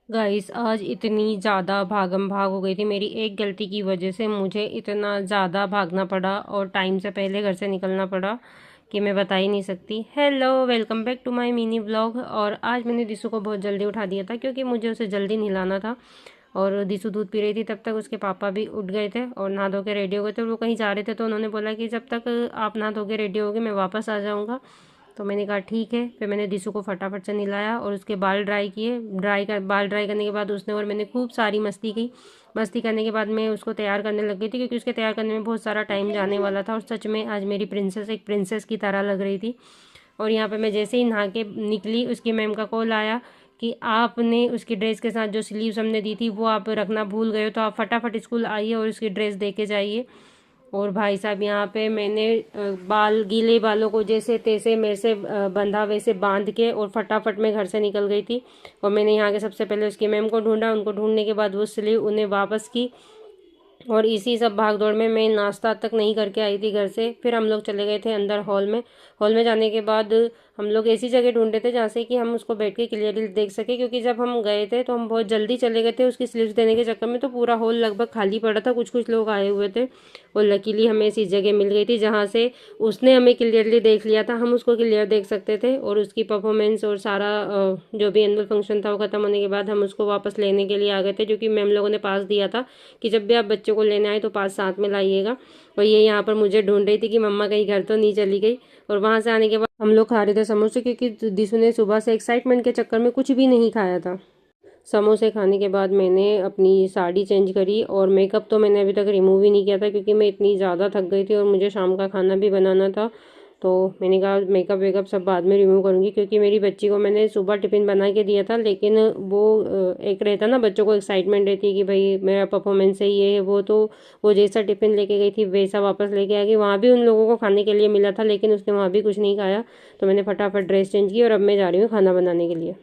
Guys आज इतनी ज़्यादा भागम भाग हो गई थी मेरी एक गलती की वजह से। मुझे इतना ज़्यादा भागना पड़ा और टाइम से पहले घर से निकलना पड़ा कि मैं बता ही नहीं सकती। Hello, welcome back to my mini blog. और आज मैंने दिशु को बहुत जल्दी उठा दिया था क्योंकि मुझे उसे जल्दी नहलाना था। और दिशु दूध पी रही थी, तब तक उसके पापा भी उठ गए थे और नहा धो के रेडी हो गए थे। वो कहीं जा रहे थे तो उन्होंने बोला कि जब तक आप नहा धो के रेडी होगे मैं वापस आ जाऊँगा। तो मैंने कहा ठीक है। फिर मैंने दिशु को फटाफट से नहलाया और उसके बाल ड्राई किए। बाल ड्राई करने के बाद उसने और मैंने खूब सारी मस्ती की। मस्ती करने के बाद मैं उसको तैयार करने लग गई थी क्योंकि उसके तैयार करने में बहुत सारा टाइम जाने वाला था। और सच में आज मेरी प्रिंसेस एक प्रिंसेस की तरह लग रही थी। और यहाँ पे मैं जैसे ही नहा के निकली, उसकी मैम का कॉल आया कि आपने उसकी ड्रेस के साथ जो स्लीव्स हमने दी थी वो आप रखना भूल गए हो, तो आप फटाफट स्कूल आइए और उसकी ड्रेस दे के जाइए। और भाई साहब यहाँ पे मैंने बाल गीले बालों को जैसे तैसे मेरे से बंधा वैसे बांध के और फटाफट मैं घर से निकल गई थी। और मैंने यहाँ के सबसे पहले उसकी मैम को ढूंढा, उनको ढूंढने के बाद वो स्लीव उन्हें वापस की। और इसी सब भाग दौड़ में मैं नाश्ता तक नहीं करके आई थी घर से। फिर हम लोग चले गए थे अंदर हॉल में। हॉल में जाने के बाद हम लोग ऐसी जगह ढूंढे थे जहाँ से कि हम उसको बैठ के क्लियरली देख सके, क्योंकि जब हम गए थे तो हम बहुत जल्दी चले गए थे उसकी स्लिप्स देने के चक्कर में, तो पूरा हॉल लगभग खाली पड़ा था, कुछ कुछ लोग आए हुए थे। और लकीली हमें ऐसी जगह मिल गई थी जहाँ से उसने हमें क्लियरली देख लिया था, हम उसको क्लियर देख सकते थे। और उसकी परफॉर्मेंस और सारा जो भी एनुअल फंक्शन था वो खत्म होने के बाद हम उसको वापस लेने के लिए आ गए थे, जो कि मैम लोगों ने पास दिया था कि जब भी आप बच्चों को लेने आए तो पास साथ में लाइएगा। और ये यहाँ पर मुझे ढूंढ रही थी कि मम्मा कहीं घर तो नहीं चली गई। और वहाँ से आने के बाद हम लोग खा रहे थे समोसे, क्योंकि दिशु ने सुबह से एक्साइटमेंट के चक्कर में कुछ भी नहीं खाया था। समोसे खाने के बाद मैंने अपनी साड़ी चेंज करी और मेकअप तो मैंने अभी तक रिमूव ही नहीं किया था क्योंकि मैं इतनी ज़्यादा थक गई थी और मुझे शाम का खाना भी बनाना था। तो मैंने कहा मेकअप वेकअप सब बाद में रिमूव करूँगी, क्योंकि मेरी बच्ची को मैंने सुबह टिफ़िन बना के दिया था, लेकिन वो एक रहता ना, बच्चों को एक्साइटमेंट रहती है कि भाई मेरा परफॉर्मेंस है ये है वो, तो वो जैसा टिफ़िन लेके गई थी वैसा वापस लेके आ गई। वहाँ भी उन लोगों को खाने के लिए मिला था लेकिन उसने वहाँ भी कुछ नहीं खाया। तो मैंने फटाफट ड्रेस चेंज की और अब मैं जा रही हूँ खाना बनाने के लिए।